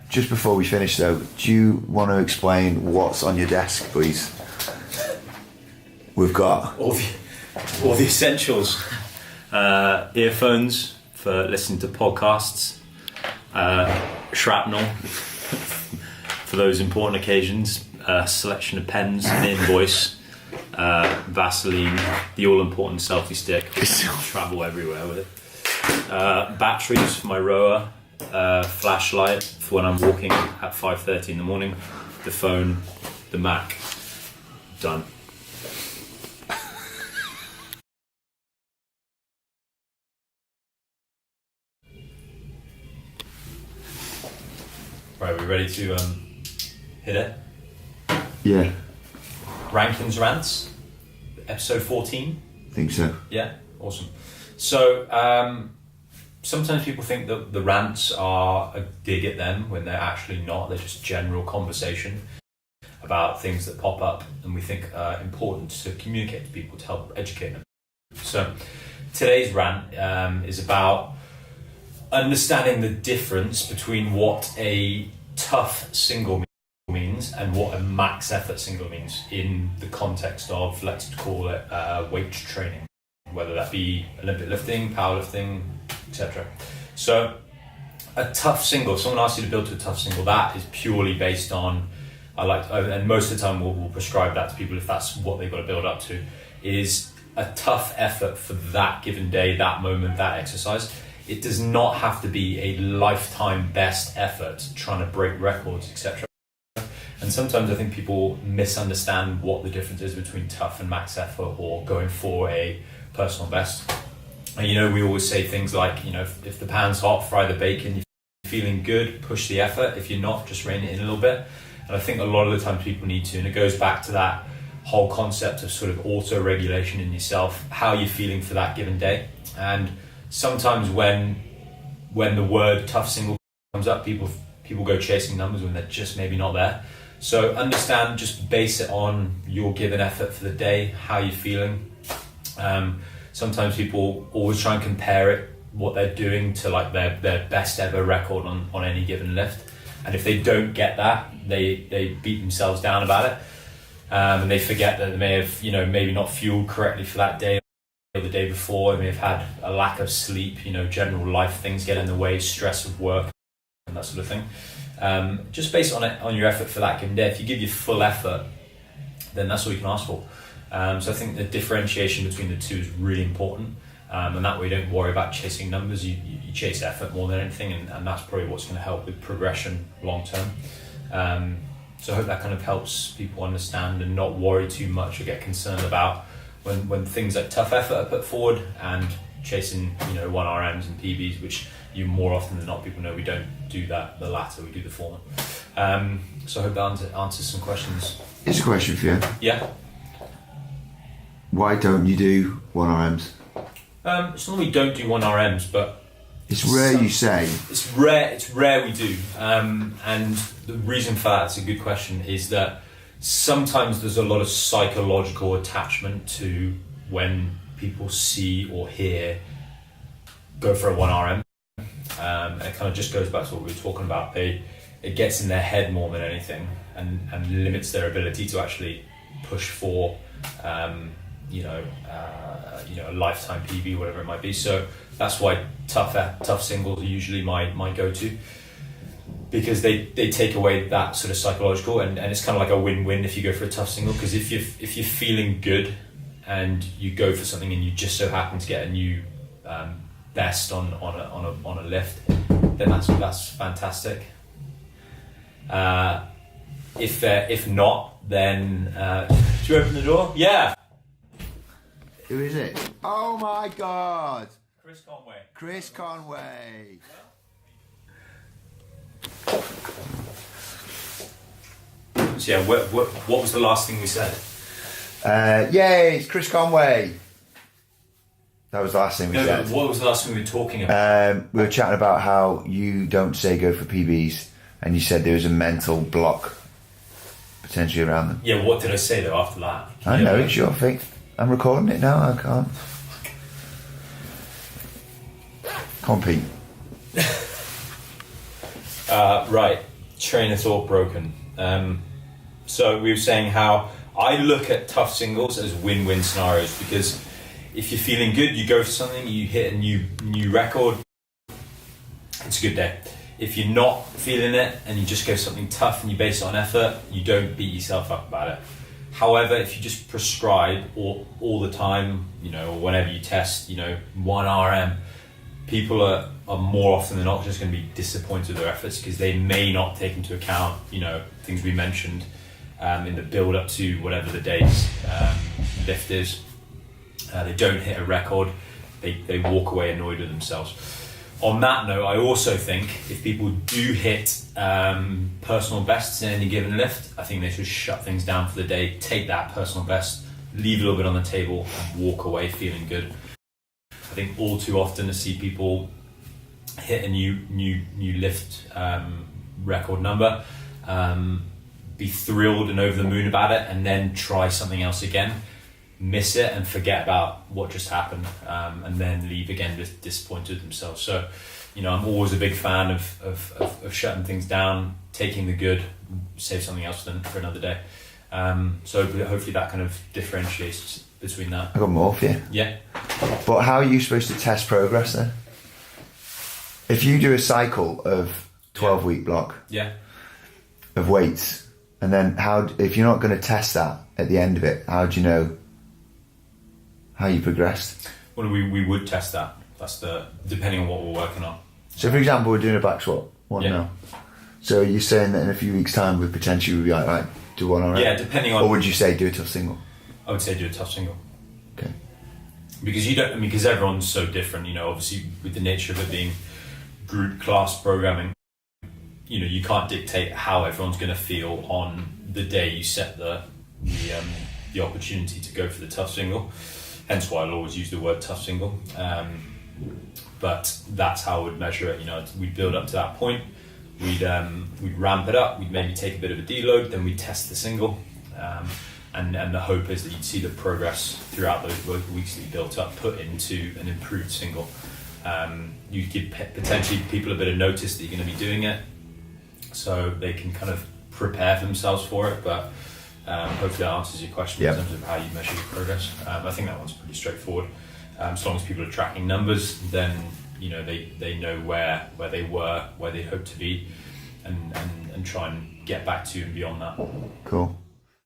Just before we finish though, do you want to explain what's on your desk, please? We've got all the essentials. Earphones for listening to podcasts, shrapnel for those important occasions, a selection of pens, an invoice, Vaseline, the all-important selfie stick. Travel everywhere with it. Batteries for my rower, flashlight for when I'm walking at 5:30 in the morning, the phone, the Mac. Done. Right, we ready to hit it? Yeah. Rankin's Rants, episode 14. I think so. Yeah, awesome. So sometimes people think that the rants are a dig at them when they're actually not. They're just general conversation about things that pop up and we think are important to communicate to people to help educate them. So today's rant is about understanding the difference between what a tough single means and what a max effort single means in the context of, let's call it, weight training, whether that be Olympic lifting, powerlifting, etc. So a tough single, if someone asks you to build to a tough single, that is purely based on, and most of the time we'll prescribe that to people if that's what they've got to build up to, is a tough effort for that given day, that moment, that exercise. It does not have to be a lifetime best effort trying to break records, etc. And sometimes I think people misunderstand what the difference is between tough and max effort or going for a personal best. And we always say things like, if the pan's hot, fry the bacon. If you're feeling good, push the effort. If you're not, just rein it in a little bit. And I think a lot of the times people need to, and it goes back to that whole concept of sort of auto-regulation in yourself, how you're feeling for that given day. And sometimes when the word tough single comes up, people go chasing numbers when they're just maybe not there. So understand, just base it on your given effort for the day, how you're feeling. Sometimes people always try and compare it, what they're doing, to like their best ever record on any given lift. And if they don't get that, they beat themselves down about it. And they forget that they may have, maybe not fueled correctly for that day or the day before. They may have had a lack of sleep, general life things get in the way, stress of work and that sort of thing. Just based on your effort for that given day. If you give your full effort, then that's all you can ask for. So I think the differentiation between the two is really important, and that way you don't worry about chasing numbers. You chase effort more than anything, and that's probably what's going to help with progression long term. So I hope that kind of helps people understand and not worry too much or get concerned about when things like tough effort are put forward and chasing 1RMs and PBs, which you more often than not, people know we don't do that, the latter, we do the former. So I hope that answers some questions. Here's a question for you. Yeah. Why don't you do 1RMs? It's not that we don't do 1RMs, but it's rare you say. It's rare we do. And the reason for that, it's a good question, is that sometimes there's a lot of psychological attachment to when people see or hear go for a 1RM. It kind of just goes back to what we were talking about. It gets in their head more than anything and limits their ability to actually push for a lifetime PB, whatever it might be. So that's why tough singles are usually my go-to, because they take away that sort of psychological, and it's kind of like a win-win if you go for a tough single, because if you're feeling good and you go for something and you just so happen to get a new best on a lift, then that's fantastic. If not, then should we open the door? Yeah. Who is it? Oh my God! Chris Conway. So yeah, what was the last thing we said? Yay, it's Chris Conway. That was the last thing we said. What was the last thing we were talking about? We were chatting about how you don't say go for PBs, and you said there was a mental block potentially around them. Yeah, what did I say though after that? I know, it's your thing. I'm recording it now, I can't. Come on, Pete. Right, train of thought broken. So we were saying how I look at tough singles as win-win scenarios, because if you're feeling good, you go for something, you hit a new record, it's a good day. If you're not feeling it and you just go something tough and you base it on effort, you don't beat yourself up about it. However, if you just prescribe all the time, or whenever you test, 1 RM, people are more often than not just going to be disappointed with their efforts, because they may not take into account, things we mentioned in the build up to whatever the day's lift is. They don't hit a record, they walk away annoyed with themselves. On that note, I also think if people do hit personal bests in any given lift, I think they should shut things down for the day, take that personal best, leave a little bit on the table, and walk away feeling good. I think all too often I see people hit a new lift record number, be thrilled and over the moon about it, and then try something else again, miss it and forget about what just happened, and then leave again disappointed with themselves. So, I'm always a big fan of shutting things down, taking the good, save something else for another day. So hopefully that kind of differentiates between that. I got more for you. Yeah. But how are you supposed to test progress then? If you do a cycle of 12-week block of weights, and then if you're not going to test that at the end of it, how do you know how you progressed? Well, we would test that. That's depending on what we're working on. So, for example, we're doing a back squat now. So, you're saying that in a few weeks' time, we potentially would be like, right, do 1 RM? Yeah, depending on. Or would you say do a tough single? I would say do a tough single. Okay. Because everyone's so different. Obviously with the nature of it being group class programming, you can't dictate how everyone's going to feel on the day you set the opportunity to go for the tough single. Hence why I'll always use the word tough single. But that's how I would measure it. We'd build up to that point. We'd ramp it up. We'd maybe take a bit of a deload. Then we'd test the single. And the hope is that you'd see the progress throughout those weeks that you built up put into an improved single. You give potentially people a bit of notice that you're going to be doing it, so they can kind of prepare themselves for it. But hopefully that answers your question in terms of how you measure your progress. I think that one's pretty straightforward. As long as people are tracking numbers, then they know where they were, where they hope to be, and try and get back to and beyond that. Cool.